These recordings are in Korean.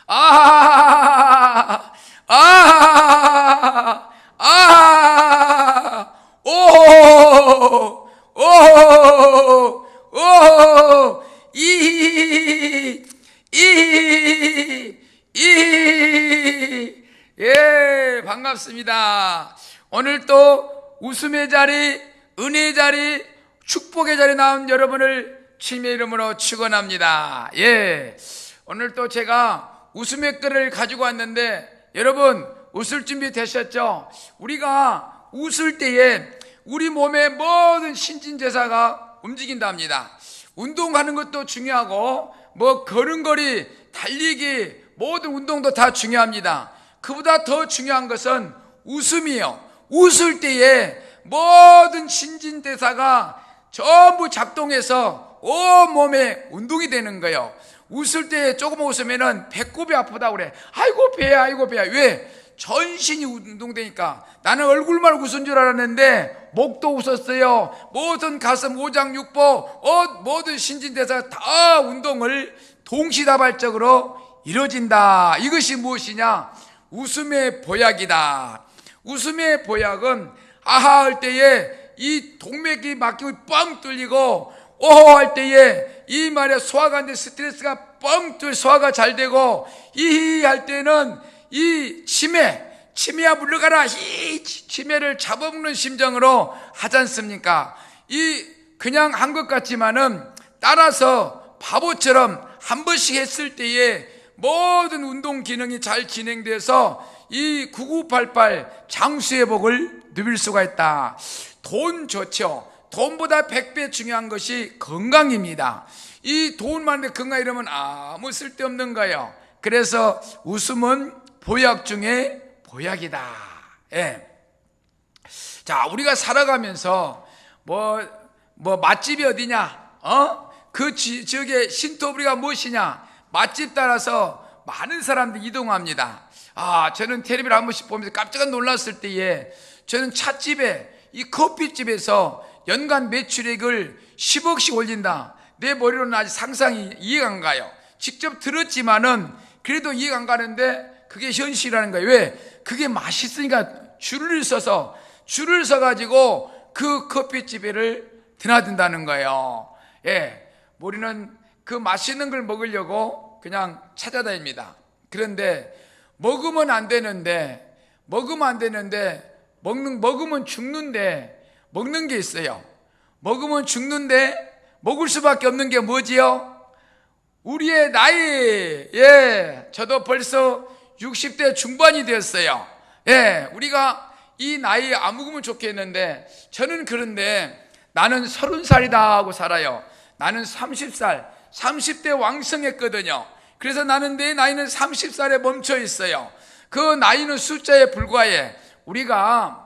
아, 아, 아, 오, 오, 오, 예, 반갑습니다. 오늘 또 웃음의 자리, 은혜의 자리, 축복의 자리 나온 여러분을 주님의 이름으로 축원합니다. 예, 오늘 또 제가 웃음의 끈을 가지고 왔는데 여러분 웃을 준비 되셨죠? 우리가 웃을 때에 우리 몸의 모든 신진대사가 움직인답니다. 운동하는 것도 중요하고 뭐 걸음걸이, 달리기 모든 운동도 다 중요합니다. 그보다 더 중요한 것은 웃음이요. 웃을 때에 모든 신진대사가 전부 작동해서 온 몸에 운동이 되는 거예요. 웃을 때 조금 웃으면은 배꼽이 아프다 그래. 아이고 배야, 아이고 배야. 왜? 전신이 운동되니까. 나는 얼굴만 웃은 줄 알았는데 목도 웃었어요. 모든 가슴, 오장, 육보, 모든 신진대사가 다 운동을 동시다발적으로 이루어진다. 이것이 무엇이냐? 웃음의 보약이다. 웃음의 보약은 아하 할 때에 이 동맥이 막히고 뻥 뚫리고 오호 할 때에 이 말에 소화가 안 돼 스트레스가 뻥 뚫려 소화가 잘 되고 이히 할 때는 이 치매야 물러가라 이 치매를 잡아먹는 심정으로 하지 않습니까? 이 그냥 한 것 같지만은 따라서 바보처럼 한 번씩 했을 때에 모든 운동 기능이 잘 진행돼서 이 9988 장수의 복을 누릴 수가 있다. 돈 좋죠. 돈보다 100배 중요한 것이 건강입니다. 이 돈 많은데 건강 이러면 아무 쓸데없는 거예요. 그래서 웃음은 보약 중에 보약이다. 예. 자, 우리가 살아가면서 뭐 맛집이 어디냐? 그 지역의 신토부리가 무엇이냐? 맛집 따라서 많은 사람들이 이동합니다. 저는 텔레비를 한 번씩 보면서 깜짝 놀랐을 때에 저는 찻집에 이 커피집에서 연간 매출액을 10억씩 올린다. 내 머리로는 아직 상상이 이해가 안 가요. 직접 들었지만은 그래도 이해가 안 가는데 그게 현실이라는 거예요. 왜? 그게 맛있으니까 줄을 서가지고 그 커피집에를 드나든다는 거예요. 예, 우리는 그 맛있는 걸 먹으려고 그냥 찾아다닙니다. 그런데 먹으면 안 되는데 먹으면 죽는데 먹는 게 있어요. 먹으면 죽는데 먹을 수밖에 없는 게 뭐지요? 우리의 나이. 예, 저도 벌써 60대 중반이 되었어요. 예, 우리가 이 나이에 안 먹으면 좋겠는데 저는 그런데 나는 30살이다 하고 살아요. 나는 30대 왕성했거든요. 그래서 나는 내 나이는 30살에 멈춰 있어요. 그 나이는 숫자에 불과해. 우리가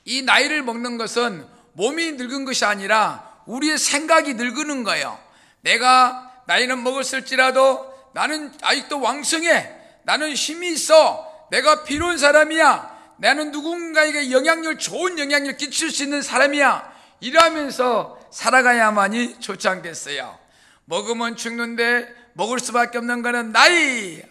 이 나이를 먹는 것은 몸이 늙은 것이 아니라 우리의 생각이 늙는 거예요. 내가 나이는 먹었을지라도 나는 아직도 왕성해. 나는 힘이 있어. 내가 필요한 사람이야. 나는 누군가에게 좋은 영향력을 끼칠 수 있는 사람이야. 이러면서 살아가야만이 좋지 않겠어요? 먹으면 죽는데 먹을 수밖에 없는 거는 나이.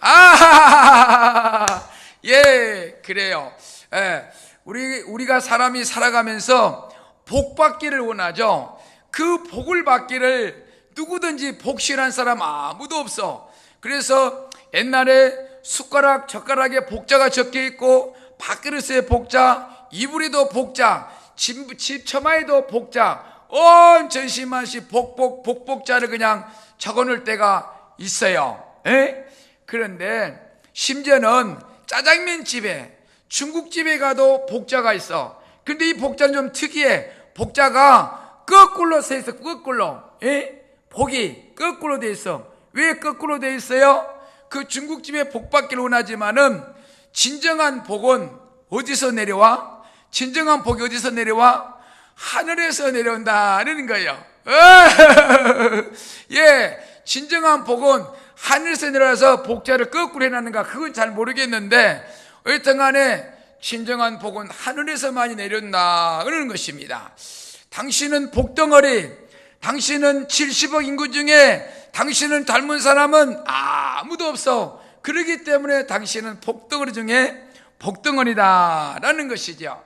예, 그래요. 예, 우리가 사람이 살아가면서 복 받기를 원하죠. 그 복을 받기를 누구든지 복실한 사람 아무도 없어. 그래서 옛날에 숟가락, 젓가락에 복자가 적혀 있고 밥그릇에 복자, 이불에도 복자, 집 처마에도 복자, 온 전시만시 복자를 그냥 적어놓을 때가 있어요. 에? 그런데 심지어는 짜장면 집에, 중국집에 가도 복자가 있어. 근데 이 복자는 좀 특이해. 복자가 거꾸로 서 있어. 거꾸로. 에? 복이 거꾸로 돼 있어. 왜 거꾸로 돼 있어요? 그 중국집에 복 받기를 원하지만은 진정한 복은 어디서 내려와? 진정한 복이 어디서 내려와? 하늘에서 내려온다는 거예요. 예, 진정한 복은 하늘에서 내려와서 복자를 거꾸로 해놨는가? 그건 잘 모르겠는데 어쨌든 간에 진정한 복은 하늘에서 많이 내려온다는 것입니다. 당신은 복덩어리, 당신은 70억 인구 중에 당신을 닮은 사람은 아무도 없어. 그렇기 때문에 당신은 복덩어리 중에 복덩어리다라는 것이죠.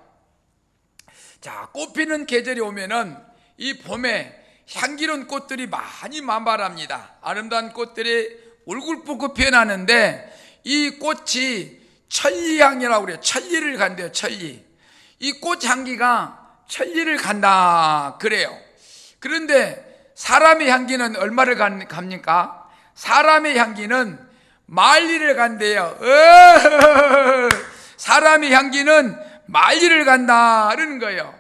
자, 꽃 피는 계절이 오면은 이 봄에 향기로운 꽃들이 많이 만발합니다. 아름다운 꽃들이 울긋불긋 피어나는데 이 꽃이 천리향이라고 그래요. 천리를 간대요. 천리. 이 꽃향기가 천리를 간다 그래요. 그런데 사람의 향기는 얼마를 갑니까? 사람의 향기는 만리를 간대요. 사람의 향기는 만리를 간다는 거예요.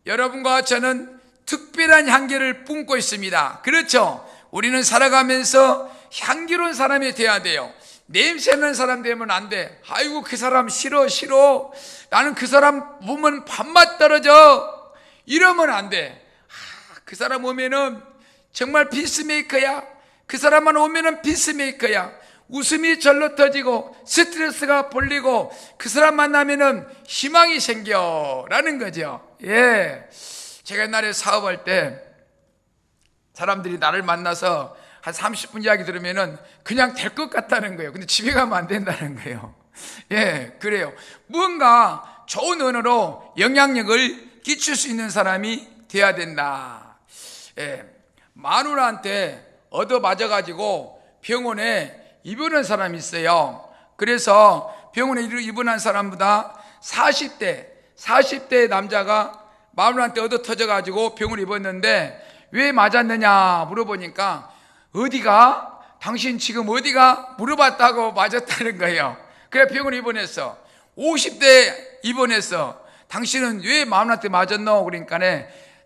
여러분과 저는 특별한 향기를 뿜고 있습니다. 그렇죠? 우리는 살아가면서 향기로운 사람이 돼야 돼요. 냄새나는 사람 되면 안 돼. 아이고 그 사람 싫어. 나는 그 사람 보면 밥맛 떨어져. 이러면 안 돼. 그 사람 오면은 정말 피스메이커야. 그 사람만 오면은 피스메이커야. 웃음이 절로 터지고 스트레스가 풀리고 그 사람 만나면은 희망이 생겨라는 거죠. 예, 제가 옛날에 사업할 때 사람들이 나를 만나서 한 30분 이야기 들으면은 그냥 될 것 같다는 거예요. 근데 집에 가면 안 된다는 거예요. 예, 그래요. 뭔가 좋은 언어로 영향력을 끼칠 수 있는 사람이 돼야 된다. 예, 마누라한테 얻어맞아가지고 병원에 입원한 사람이 있어요. 그래서 병원에 입원한 사람보다 40대 남자가 마누라한테 얻어 터져가지고 병원에 입었는데 왜 맞았느냐 물어보니까 어디가? 당신 지금 어디가? 물어봤다고 맞았다는 거예요. 그래 병원에 입원했어. 50대 입원했어. 당신은 왜 마누라한테 맞았노? 그러니까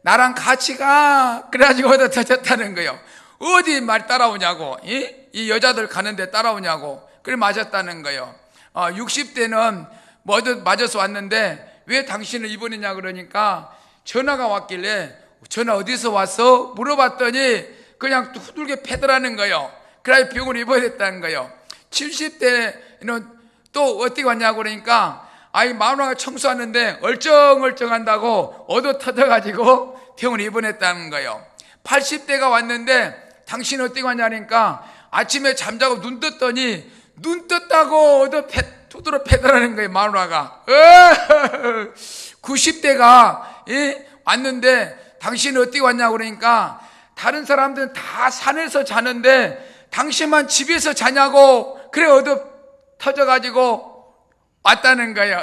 나랑 같이 가. 그래가지고 얻어 터졌다는 거예요. 어디 말 따라오냐고. 이 여자들 가는데 따라오냐고. 그래 맞았다는 거예요. 60대는 뭐 얻어 맞아서 왔는데 왜 당신을 입원했냐 그러니까 전화가 왔길래 전화 어디서 왔어? 물어봤더니 그냥 후들게 패더라는 거예요. 그래 병원에 입원했다는 거예요. 70대는 또 어떻게 왔냐고 그러니까 아이 마누라가 청소하는데 얼쩡얼쩡한다고 얻어 터져가지고 병원에 입원했다는 거예요. 80대가 왔는데 당신 어떻게 왔냐니까 아침에 잠자고 눈 떴더니 눈 떴다고 두드러 패더라는 거예요. 마누라가 90대가 왔는데 당신 어떻게 왔냐고 그러니까 다른 사람들은 다 산에서 자는데 당신만 집에서 자냐고. 그래 얻어 터져가지고 왔다는 거예요.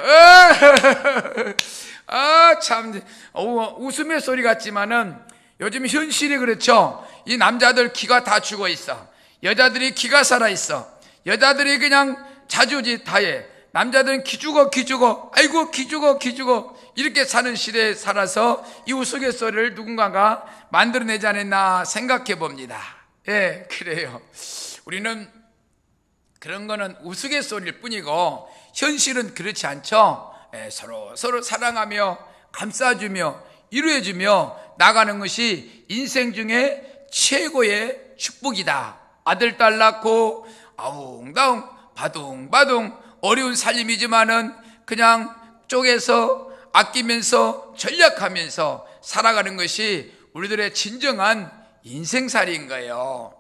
참 웃음의 소리 같지만은 요즘 현실이 그렇죠. 이 남자들 기가 다 죽어 있어. 여자들이 기가 살아 있어. 여자들이 그냥 자주지 다해. 남자들은 기죽어 아이고 기죽어 이렇게 사는 시대에 살아서 이 우스갯소리를 누군가가 만들어내지 않았나 생각해 봅니다. 예, 그래요. 우리는 그런 거는 우스갯소리일 뿐이고 현실은 그렇지 않죠. 예, 서로 사랑하며 감싸주며 위로해주며 나가는 것이 인생 중에 최고의 축복이다. 아들 딸 낳고 아웅다웅 바둥바둥 어려운 살림이지만은 그냥 쪼개서 아끼면서 전략하면서 살아가는 것이 우리들의 진정한 인생살이인 거예요.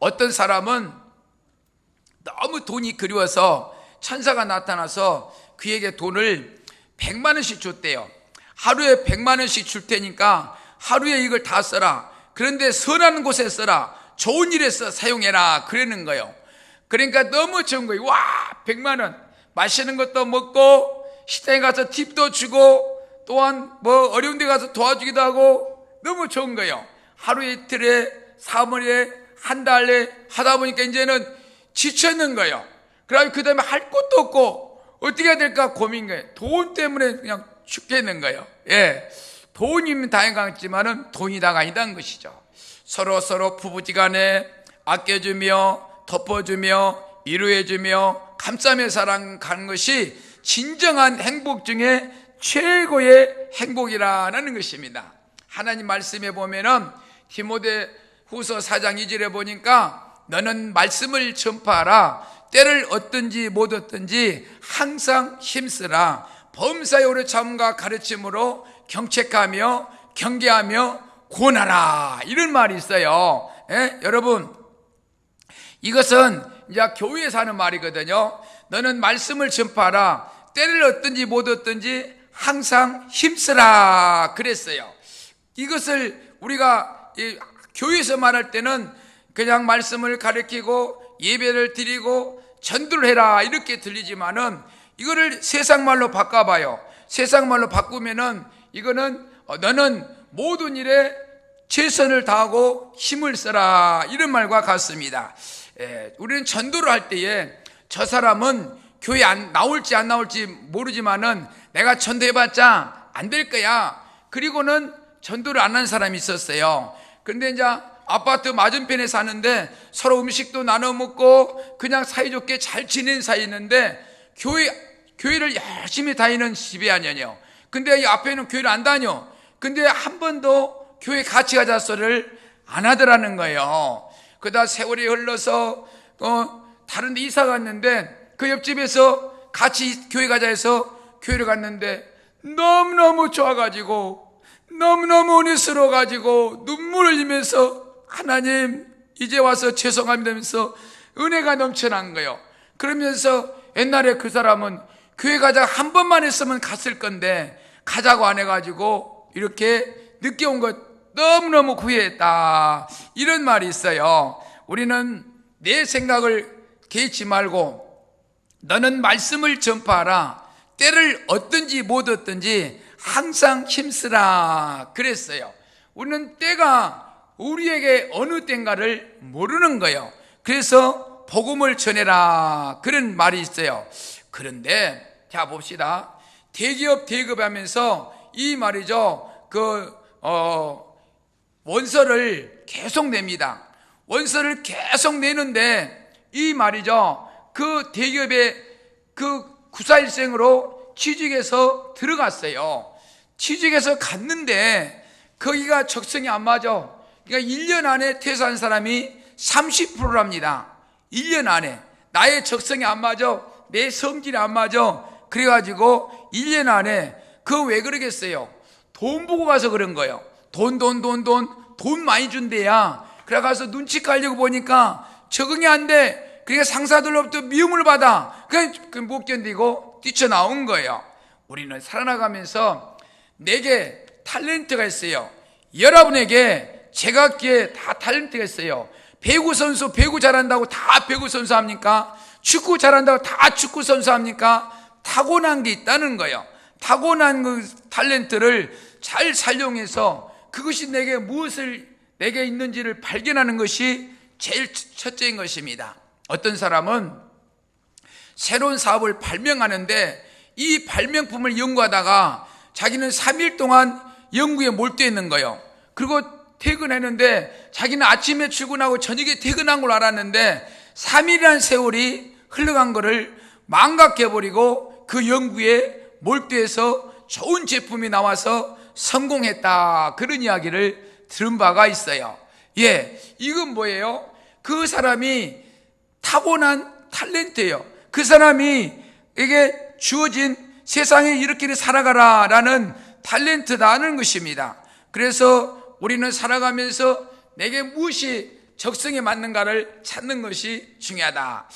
어떤 사람은 너무 돈이 그리워서 천사가 나타나서 그에게 돈을 100만 원씩 줬대요. 하루에 100만 원씩 줄 테니까 하루에 이걸 다 써라. 그런데 선한 곳에 써라. 좋은 일에 사용해라. 그러는 거예요. 그러니까 너무 좋은 거예요. 와, 100만 원. 맛있는 것도 먹고 시장에 가서 팁도 주고 또한 뭐 어려운 데 가서 도와주기도 하고 너무 좋은 거예요. 하루 이틀에 3월에 한 달에 하다 보니까 이제는 지쳤는 거예요. 그래서 그 다음에 할 것도 없고 어떻게 해야 될까 고민 거예요. 돈 때문에 그냥 죽겠는 거예요. 예, 돈이면 다행하겠지만은 돈이 다가 아니다는 것이죠. 서로 부부지간에 아껴주며 덮어주며 위로해주며 감싸며 살아가는 것이 진정한 행복 중에 최고의 행복이라는 것입니다. 하나님 말씀에 보면은 디모데후서 4장 2절에 보니까 너는 말씀을 전파하라. 때를 얻든지 못 얻든지 항상 힘쓰라. 범사에 오래 참과 가르침으로 경책하며 경계하며 권하라. 이런 말이 있어요. 예? 여러분, 이것은 이제 교회에서 하는 말이거든요. 너는 말씀을 전파하라. 때를 얻든지 못 얻든지 항상 힘쓰라 그랬어요. 이것을 우리가 교회에서 말할 때는 그냥 말씀을 가르치고 예배를 드리고 전도를 해라 이렇게 들리지만은 이거를 세상 말로 바꿔봐요. 세상 말로 바꾸면은 이거는 너는 모든 일에 최선을 다하고 힘을 써라 이런 말과 같습니다. 우리는 전도를 할 때에 저 사람은 교회 안 나올지 안 나올지 모르지만은 내가 전도해봤자 안 될 거야. 그리고는 전도를 안 한 사람이 있었어요. 그런데 이제 아파트 맞은편에 사는데 서로 음식도 나눠 먹고 그냥 사이좋게 잘 지낸 사이였는데 교회를 열심히 다니는 집이 아니에요. 근데 이 앞에는 교회를 안 다녀. 근데 한 번도 교회 같이 가자 소리를 안 하더라는 거예요. 그러다 세월이 흘러서 다른 데 이사 갔는데 그 옆집에서 같이 교회 가자 해서 교회를 갔는데 너무너무 좋아가지고 너무너무 은혜스러워가지고 눈물을 흘리면서 하나님 이제 와서 죄송합니다 하면서 은혜가 넘쳐난 거예요. 그러면서 옛날에 그 사람은 교회 가자 한 번만 했으면 갔을 건데 가자고 안 해가지고 이렇게 늦게 온 것 너무너무 후회했다 이런 말이 있어요. 우리는 내 생각을 개의치 말고 너는 말씀을 전파하라. 때를 얻든지 못 얻든지 항상 힘쓰라 그랬어요. 우리는 때가 우리에게 어느 때인가를 모르는 거예요. 그래서 복음을 전해라 그런 말이 있어요. 그런데 자 봅시다. 대기업 대급하면서 이 말이죠. 원서를 계속 냅니다. 원서를 계속 내는데 이 말이죠. 그 대기업에 그 구사일생으로 취직해서 들어갔어요. 취직해서 갔는데 거기가 적성이 안 맞아. 그러니까 1년 안에 퇴사한 사람이 30%랍니다. 1년 안에 나의 적성이 안 맞아. 내 성질이 안 맞아. 그래가지고 1년 안에 왜 그러겠어요? 돈 보고 가서 그런 거예요. 돈 많이 준대야. 그래 가서 눈치 깔려고 보니까 적응이 안 돼. 그러니까 상사들로부터 미움을 받아. 그 못 견디고 뛰쳐나온 거예요. 우리는 살아나가면서 내게 탤런트가 있어요. 여러분에게 제각기에 다 탤런트가 있어요. 배구 선수 배구 잘한다고 다 배구 선수 합니까? 축구 잘한다고 다 축구 선수 합니까? 타고난 게 있다는 거예요. 타고난 그 탤런트를 잘 활용해서 그것이 내게 있는지를 발견하는 것이 제일 첫째인 것입니다. 어떤 사람은 새로운 사업을 발명하는데 이 발명품을 연구하다가 자기는 3일 동안 연구에 몰두해 있는 거예요. 그리고 퇴근했는데 자기는 아침에 출근하고 저녁에 퇴근한 걸 알았는데 3일이라는 세월이 흘러간 거를 망각해버리고 그 연구에 몰두해서 좋은 제품이 나와서 성공했다 그런 이야기를 들은 바가 있어요. 이건 뭐예요? 그 사람이 타고난 탤런트예요. 그 사람이 에게 주어진 세상에 이렇게 살아가라 라는 탤런트라는 것입니다. 그래서 우리는 살아가면서 내게 무엇이 적성에 맞는가를 찾는 것이 중요하다.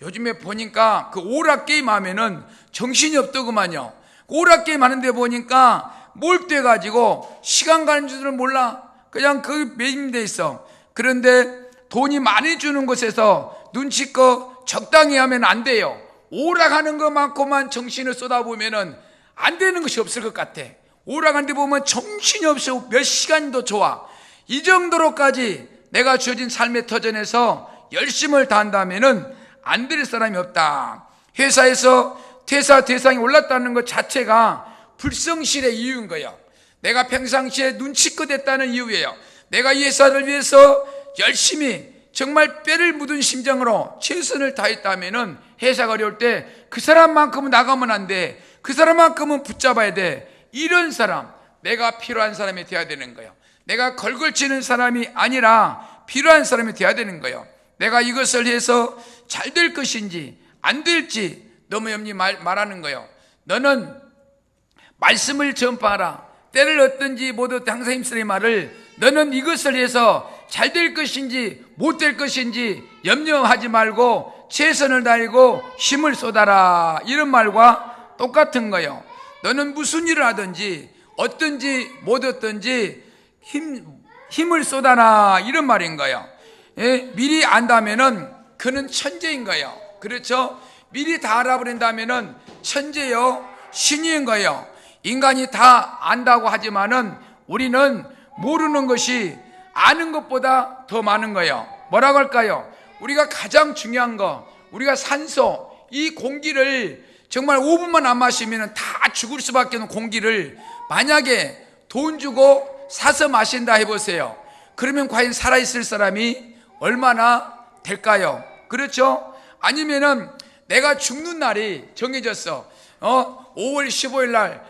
요즘에 보니까 그 오락게임 하면은 정신이 없더구만요. 오락게임 하는데 보니까 몰두해가지고 시간 가는 줄은 몰라. 그냥 그 매진돼 있어. 그런데 돈이 많이 주는 곳에서 눈치껏 적당히 하면 안 돼요. 오락하는 것만큼만 정신을 쏟아보면은 안 되는 것이 없을 것 같아. 오락하는데 보면 정신이 없어. 몇 시간도 좋아. 이 정도로까지 내가 주어진 삶의 터전에서 열심을 다한다면은 안 될 사람이 없다. 회사에서 퇴사 대상이 올랐다는 것 자체가 불성실의 이유인 거예요. 내가 평상시에 눈치껏 했다는 이유예요. 내가 이 회사를 위해서 열심히 정말 뼈를 묻은 심정으로 최선을 다했다면은 회사가 어려울 때 그 사람만큼은 나가면 안 돼. 그 사람만큼은 붙잡아야 돼. 이런 사람, 내가 필요한 사람이 되어야 되는 거예요. 내가 걸걸치는 사람이 아니라 필요한 사람이 되어야 되는 거예요. 내가 이것을 해서 잘 될 것인지 안 될지 너무 염리 말하는 거예요. 너는 말씀을 전파하라. 때를 얻든지 못 얻든지 항상 힘쓰리 말을 너는 이것을 해서 잘 될 것인지 못 될 것인지 염려하지 말고 최선을 다하고 힘을 쏟아라, 이런 말과 똑같은 거예요. 너는 무슨 일을 하든지 어떤지 못 어떤지 힘을 쏟아라, 이런 말인 거예요. 예? 미리 안다면은 그는 천재인 거예요. 그렇죠? 미리 다 알아버린다면은 천재요, 신인 거예요. 인간이 다 안다고 하지만은 우리는 모르는 것이 아는 것보다 더 많은 거예요. 뭐라고 할까요? 우리가 가장 중요한 거, 우리가 산소, 이 공기를 정말 5분만 안 마시면 다 죽을 수밖에 없는 공기를 만약에 돈 주고 사서 마신다 해보세요. 그러면 과연 살아있을 사람이 얼마나 될까요? 그렇죠? 아니면은 내가 죽는 날이 정해졌어. 5월 15일 날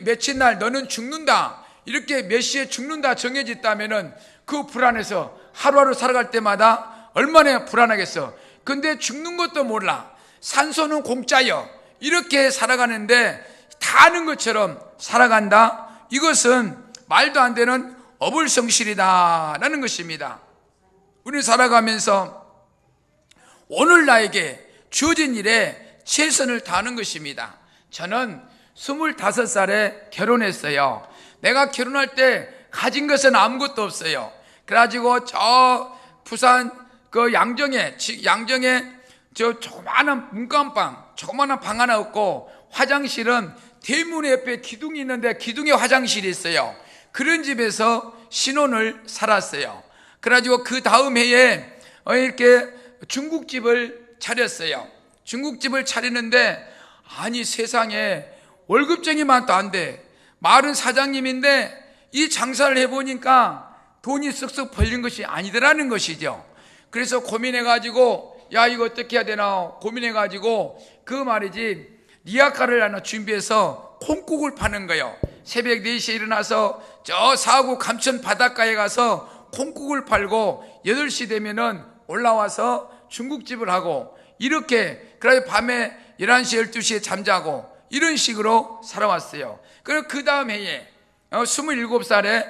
며칠 날 너는 죽는다, 이렇게 몇 시에 죽는다 정해졌다면은 그 불안해서 하루하루 살아갈 때마다 얼마나 불안하겠어. 근데 죽는 것도 몰라. 산소는 공짜요. 이렇게 살아가는데 다 아는 것처럼 살아간다. 이것은 말도 안 되는 어불성실이다라는 것입니다. 우리는 살아가면서 오늘 나에게 주어진 일에 최선을 다하는 것입니다. 저는 25살에 결혼했어요. 내가 결혼할 때 가진 것은 아무것도 없어요. 그래가지고 저 부산 그 양정에 저 조그마한 문간방, 조그마한 방 하나 없고, 화장실은 대문 옆에 기둥이 있는데 기둥에 화장실이 있어요. 그런 집에서 신혼을 살았어요. 그래가지고 그 다음 해에 이렇게 중국집을 차렸어요. 중국집을 차리는데 아니 세상에 월급쟁이만도 안 돼. 마을은 사장님인데 이 장사를 해보니까 돈이 쓱쓱 벌린 것이 아니더라는 것이죠. 그래서 고민해가지고 야 이거 어떻게 해야 되나 고민해가지고 그 말이지 리아카를 하나 준비해서 콩국을 파는 거예요. 새벽 4시에 일어나서 저 사구 감천 바닷가에 가서 콩국을 팔고 8시 되면은 올라와서 중국집을 하고, 이렇게 그래서 밤에 11시 12시에 잠자고 이런 식으로 살아왔어요. 그리고 그 다음 해에 27살에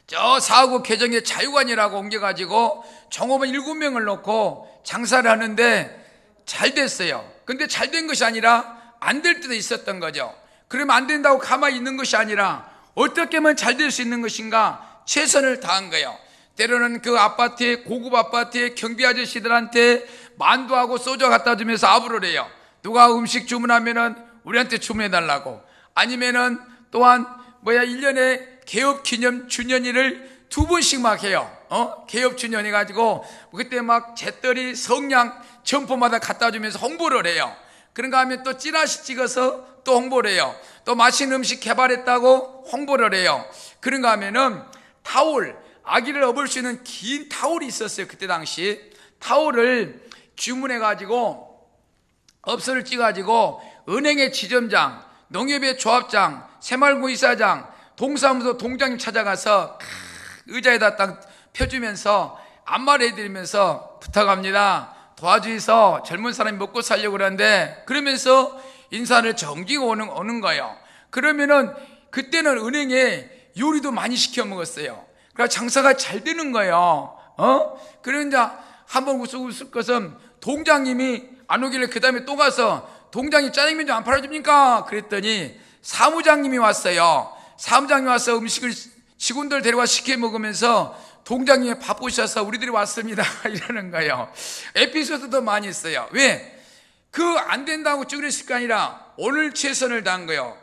저 사구 개정에 자유관이라고 옮겨가지고 종업원 7명을 놓고 장사를 하는데 잘 됐어요. 근데 잘 된 것이 아니라 안 될 때도 있었던 거죠. 그러면 안 된다고 가만히 있는 것이 아니라 어떻게 하면 잘 될 수 있는 것인가 최선을 다한 거예요. 때로는 그 아파트에, 고급 아파트에 경비 아저씨들한테 만두하고 소주 갖다 주면서 아부를 해요. 누가 음식 주문하면은 우리한테 주문해달라고. 아니면은 또한 1년에 개업 기념 주년일을 2번씩 막 해요. 개업 주년 해가지고 그때 막 재떨이 성냥 점포마다 갖다 주면서 홍보를 해요. 그런가 하면 또 찌라시 찍어서 또 홍보를 해요. 또 맛있는 음식 개발했다고 홍보를 해요. 그런가 하면은 타올, 아기를 업을 수 있는 긴 타올이 있었어요. 그때 당시 타올을 주문해가지고 업소를 찍어가지고 은행의 지점장, 농협의 조합장, 새마을구이사장, 동사무소 동장님 찾아가서 의자에다 딱 펴주면서 안마를 해드리면서 부탁합니다, 도와주셔서 젊은 사람이 먹고 살려고 그러는데, 그러면서 인사를 정기고 오는 거예요. 그러면은 그때는 은행에 요리도 많이 시켜 먹었어요. 그래서 장사가 잘 되는 거예요. 그런데 한번 웃을 것은 동장님이 안 오길래 그 다음에 또 가서 동장님 짜장면 좀 안 팔아줍니까? 그랬더니 사무장님이 왔어요. 사무장님이 와서 음식을 직원들 데려와 시켜 먹으면서 동장님이 바쁘셔서 우리들이 왔습니다 이러는 거예요. 에피소드도 많이 있어요. 왜? 그 안 된다고 쭈그렸을 게 아니라 오늘 최선을 다한 거예요.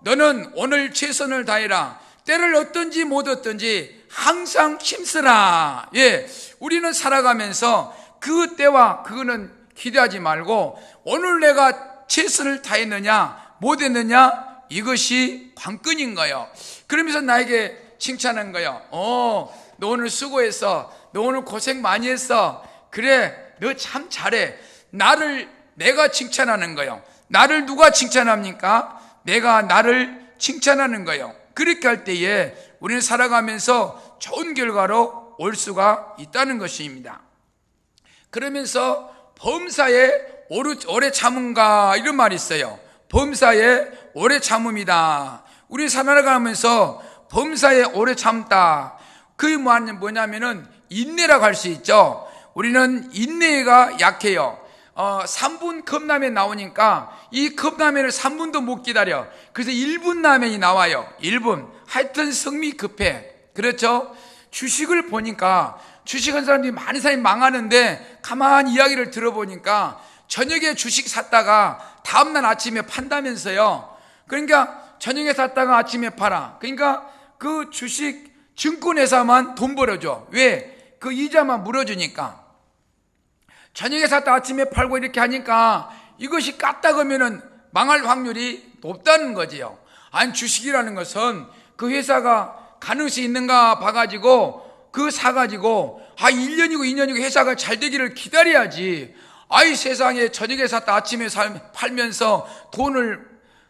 너는 오늘 최선을 다해라. 때를 얻든지 못 얻든지 항상 힘쓰라. 예, 우리는 살아가면서 그 때와 그거는 기대하지 말고 오늘 내가 최선을 다했느냐 못 했느냐, 이것이 관건인 거예요. 그러면서 나에게 칭찬한 거예요. 너 오늘 수고했어. 너 오늘 고생 많이 했어. 그래, 너 참 잘해. 내가 칭찬하는 거예요. 나를 누가 칭찬합니까? 내가 나를 칭찬하는 거예요. 그렇게 할 때에 우리는 살아가면서 좋은 결과로 올 수가 있다는 것입니다. 그러면서 범사에 오래 참음가, 이런 말이 있어요. 범사에 오래 참음이다. 우리 살아가면서 범사에 오래 참다. 그게 뭐냐면은 인내라고 할 수 있죠. 우리는 인내가 약해요. 3분 컵라면 나오니까 이 컵라면을 3분도 못 기다려. 그래서 1분 라면이 나와요. 1분. 하여튼 성미 급해. 그렇죠? 주식을 보니까 주식한 사람들이 많은 사람이 망하는데 가만히 이야기를 들어보니까 저녁에 주식 샀다가 다음날 아침에 판다면서요. 그러니까 저녁에 샀다가 아침에 팔아. 그러니까 그 주식 증권회사만 돈 벌어줘. 왜? 그 이자만 물어주니까. 저녁에 샀다 아침에 팔고 이렇게 하니까 이것이 까딱하면은 망할 확률이 높다는 거지요. 아니, 주식이라는 것은 그 회사가 가능성이 있는가 봐가지고 그 사가지고 1년이고 2년이고 회사가 잘 되기를 기다려야지. 아이, 세상에 저녁에 샀다 아침에 팔면서 돈을,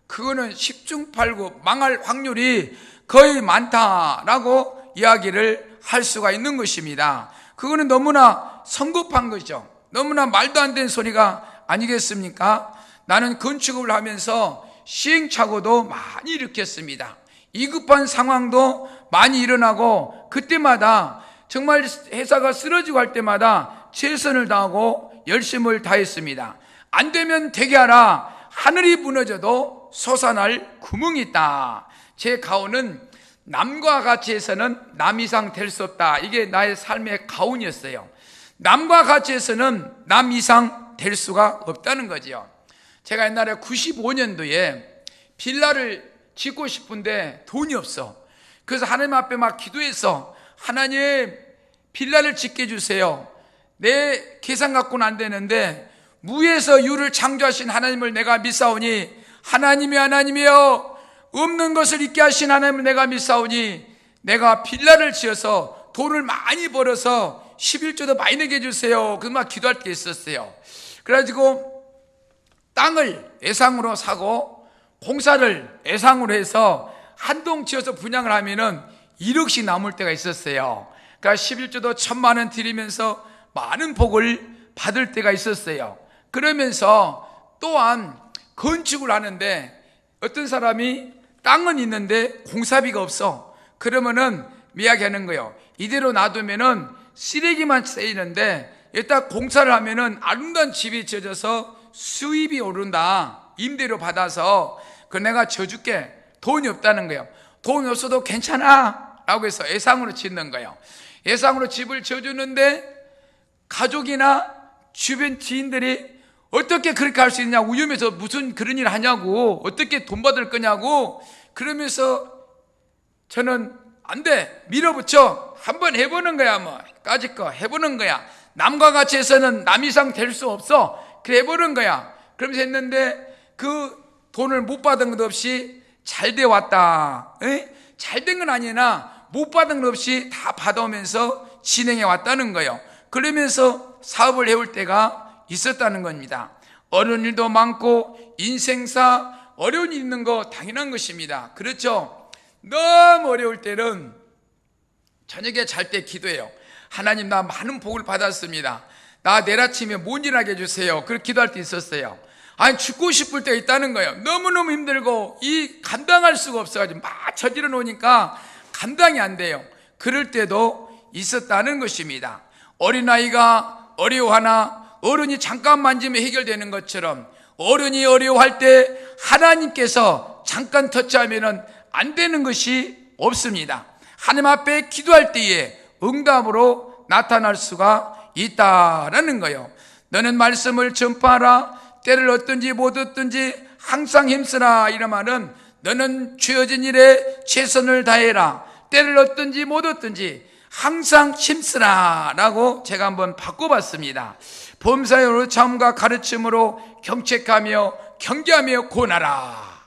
그거는 10중 팔고 망할 확률이 거의 많다라고 이야기를 할 수가 있는 것입니다. 그거는 너무나 성급한 것이죠. 너무나 말도 안 되는 소리가 아니겠습니까? 나는 건축을 하면서 시행착오도 많이 일으켰습니다. 위급한 상황도 많이 일어나고, 그때마다 정말 회사가 쓰러지고 할 때마다 최선을 다하고 열심을 다했습니다. 안 되면 되게 하라. 하늘이 무너져도 솟아날 구멍이 있다. 제 가오는 남과 같이 해서는 남 이상 될 수 없다. 이게 나의 삶의 가온이었어요. 남과 같이 해서는 남 이상 될 수가 없다는 거지요. 제가 옛날에 95년도에 빌라를 짓고 싶은데 돈이 없어. 그래서 하나님 앞에 막 기도해서, 하나님 빌라를 짓게 해주세요. 내 계산 갖고는 안 되는데 무에서 유를 창조하신 하나님을 내가 믿사오니, 하나님이여 없는 것을 있게 하신 하나님을 내가 믿사오니 내가 빌라를 지어서 돈을 많이 벌어서 11조도 많이 내게 해주세요. 그 막 기도할 때 있었어요. 그래가지고 땅을 예상으로 사고 공사를 예상으로 해서 한 동 지어서 분양을 하면은 1억씩 남을 때가 있었어요. 그러니까 11조도 1,000만 원 드리면서 많은 복을 받을 때가 있었어요. 그러면서 또한 건축을 하는데 어떤 사람이 땅은 있는데 공사비가 없어. 그러면은 이야기하는 거예요. 이대로 놔두면은 쓰레기만 쌓이는데 일단 공사를 하면은 아름다운 집이 지어져서 수입이 오른다. 임대료 받아서 그 내가 지어줄게. 돈이 없다는 거예요. 돈이 없어도 괜찮아 라고 해서 예상으로 짓는 거예요. 예상으로 집을 지어주는데 가족이나 주변 지인들이 어떻게 그렇게 할 수 있냐고, 위험해서 무슨 그런 일 하냐고, 어떻게 돈 받을 거냐고, 그러면서 저는 안 돼, 밀어붙여, 한번 해보는 거야. 뭐 까짓 거 해보는 거야. 남과 같이 해서는 남 이상 될 수 없어. 그래 해보는 거야. 그러면서 했는데 그 돈을 못 받은 것 없이 잘 돼 왔다. 잘 된 건 아니나 못 받은 것 없이 다 받아오면서 진행해 왔다는 거예요. 그러면서 사업을 해올 때가 있었다는 겁니다. 어려운 일도 많고 인생사 어려운 일 있는 거 당연한 것입니다. 그렇죠? 너무 어려울 때는 저녁에 잘 때 기도해요. 하나님, 나 많은 복을 받았습니다. 나 내일 아침에 못 일하게 해주세요. 그렇게 기도할 때 있었어요. 아니, 죽고 싶을 때 있다는 거예요. 너무너무 힘들고 이 감당할 수가 없어가지고 막 저질러 놓으니까 감당이 안 돼요. 그럴 때도 있었다는 것입니다. 어린아이가 어려워하나 어른이 잠깐 만지면 해결되는 것처럼 어른이 어려워할 때 하나님께서 잠깐 터치하면 안 되는 것이 없습니다. 하나님 앞에 기도할 때에 응답으로 나타날 수가 있다라는 거예요. 너는 말씀을 전파하라. 때를 얻든지 못 얻든지 항상 힘쓰라. 이런 말은 너는 주어진 일에 최선을 다해라. 때를 얻든지 못 얻든지 항상 힘쓰라 라고 제가 한번 바꿔봤습니다. 범사의 참과 가르침으로 경책하며 경계하며 고나라.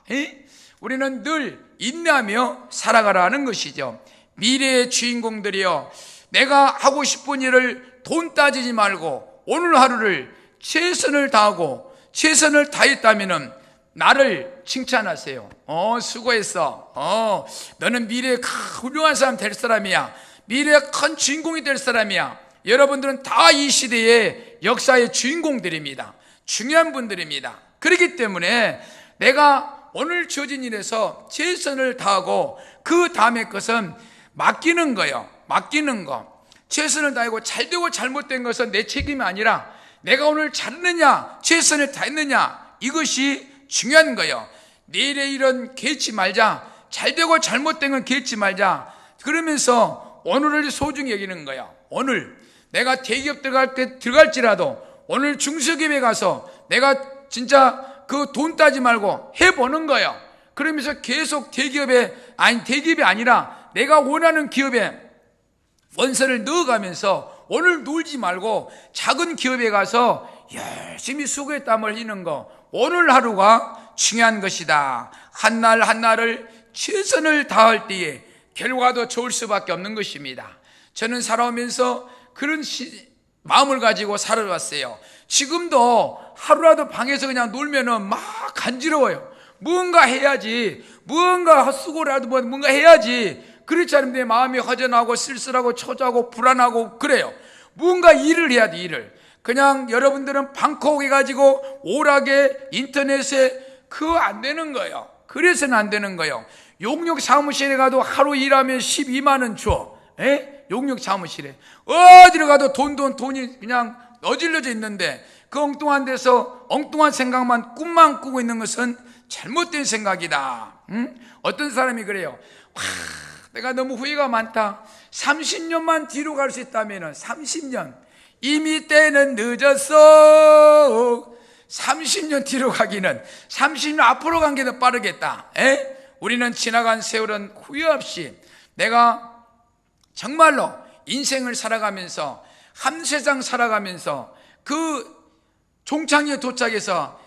우리는 늘 인내하며 살아가라는 것이죠. 미래의 주인공들이여, 내가 하고 싶은 일을 돈 따지지 말고 오늘 하루를 최선을 다하고 최선을 다했다면 나를 칭찬하세요. 수고했어. 너는 미래에 훌륭한 사람 될 사람이야. 미래에 큰 주인공이 될 사람이야. 여러분들은 다 이 시대의 역사의 주인공들입니다. 중요한 분들입니다. 그렇기 때문에 내가 오늘 주어진 일에서 최선을 다하고 그 다음의 것은 맡기는 거예요. 맡기는 거. 최선을 다하고 잘되고 잘못된 것은 내 책임이 아니라 내가 오늘 잘했느냐, 최선을 다했느냐, 이것이 중요한 거예요. 내일의 일은 개의치 말자. 잘되고 잘못된 건 개의치 말자. 그러면서 오늘을 소중히 여기는 거야. 오늘 내가 대기업 들어갈지라도 오늘 중소기업에 가서 내가 진짜 그 돈 따지 말고 해보는 거예요. 그러면서 계속 대기업이 아니라 내가 원하는 기업에 원서를 넣어가면서 오늘 놀지 말고 작은 기업에 가서 열심히 수고에 땀을 흘리는 거, 오늘 하루가 중요한 것이다. 한날 한날을 최선을 다할 때에 결과도 좋을 수밖에 없는 것입니다. 저는 살아오면서 그런 마음을 가지고 살아왔어요. 지금도 하루라도 방에서 그냥 놀면은 막 간지러워요. 뭔가 해야지, 뭔가 헛수고라도 뭔가 해야지. 그렇지 않으면 내 마음이 허전하고 쓸쓸하고 초조하고 불안하고 그래요. 뭔가 일을 해야 돼, 일을. 그냥 여러분들은 방콕 해가지고 오락에 인터넷에 그거 안 되는 거예요. 그래서는 안 되는 거예요. 용역 사무실에 가도 하루 일하면 12만 원 줘. 용역 사무실에 어디로 가도 돈이 그냥 어질러져 있는데 그 엉뚱한 데서 엉뚱한 생각만 꿈만 꾸고 있는 것은 잘못된 생각이다. 어떤 사람이 그래요. 내가 너무 후회가 많다. 30년만 뒤로 갈 수 있다면 30년, 이미 때는 늦었어. 30년 뒤로 가기는 30년 앞으로 간 게 더 빠르겠다. 우리는 지나간 세월은 후회 없이 내가 정말로 인생을 살아가면서 한 세상 살아가면서 그 종착역에 도착해서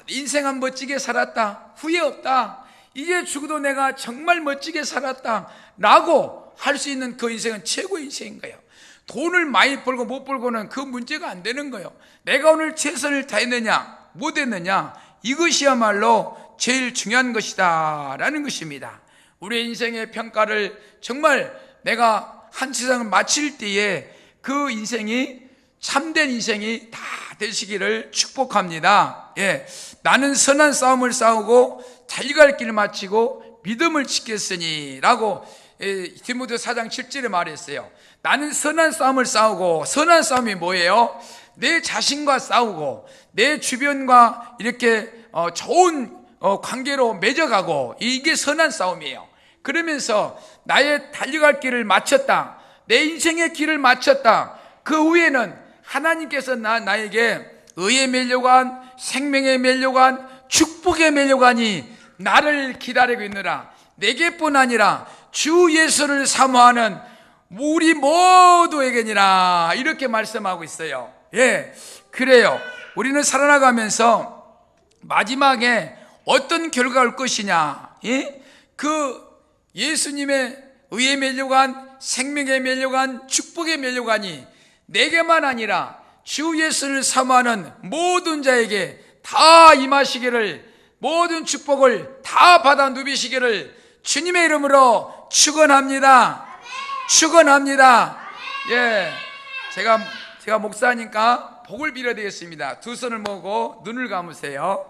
인생 멋지게 살았다, 후회 없다, 이제 죽어도 내가 정말 멋지게 살았다 라고 할 수 있는 그 인생은 최고의 인생인 거예요. 돈을 많이 벌고 못 벌고는 그 문제가 안 되는 거예요. 내가 오늘 최선을 다했느냐 못했느냐, 이것이야말로 제일 중요한 것이다 라는 것입니다. 우리의 인생의 평가를 정말 내가 한 세상을 마칠 때에 그 인생이 참된 인생이 다 되시기를 축복합니다. 나는 선한 싸움을 싸우고 달려갈 길을 마치고 믿음을 지켰으니 라고 디모데 4장 7절에 말했어요. 나는 선한 싸움을 싸우고, 선한 싸움이 뭐예요? 내 자신과 싸우고 내 주변과 이렇게 좋은 관계로 맺어가고, 이게 선한 싸움이에요. 그러면서 나의 달려갈 길을 마쳤다, 내 인생의 길을 마쳤다. 그 후에는 하나님께서 나에게 의의 멸류관, 생명의 멸류관, 축복의 멸류관이 나를 기다리고 있느라. 내게뿐 아니라 주 예수를 사모하는 우리 모두에게니라, 이렇게 말씀하고 있어요. 그래요. 우리는 살아나가면서 마지막에 어떤 결과가 올 것이냐, 그 예수님의 의의 멸류관, 생명의 멸류관, 축복의 멸류관이 내게만 아니라 주 예수를 사모하는 모든 자에게 다 임하시기를, 모든 축복을 다 받아 누비시기를 주님의 이름으로 축원합니다. 축원합니다. 제가 목사니까 복을 빌어야 되겠습니다. 두 손을 모으고 눈을 감으세요.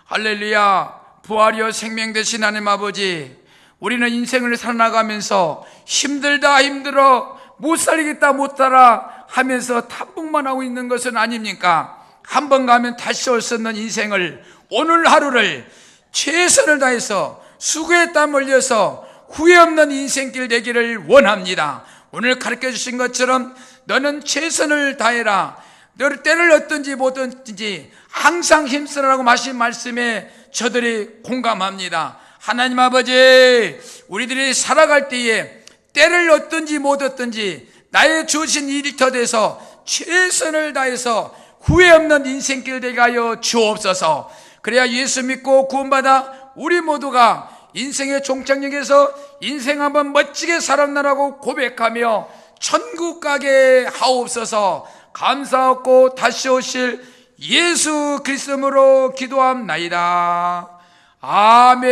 할렐루야. 부활이여 생명 되신 하나님 아버지, 우리는 인생을 살아나가면서 힘들다, 힘들어, 못 살리겠다, 못 살아 하면서 탐복만 하고 있는 것은 아닙니까? 한 번 가면 다시 올 수 없는 인생을, 오늘 하루를 최선을 다해서 수고에 땀 흘려서 후회 없는 인생길 되기를 원합니다. 오늘 가르쳐 주신 것처럼 너는 최선을 다해라, 너를 때를 얻든지 못 얻든지 항상 힘쓰라고 하신 말씀에 저들이 공감합니다. 하나님 아버지, 우리들이 살아갈 때에 때를 얻든지 못 얻든지 나의 주신 일터에서 최선을 다해서 후회 없는 인생길 되게 하여 주옵소서. 그래야 예수 믿고 구원받아 우리 모두가 인생의 종착역에서 인생 한번 멋지게 살았나라고 고백하며 천국 가게 하옵소서. 감사하고 다시 오실 예수 그리스도로 기도합나이다. 아멘.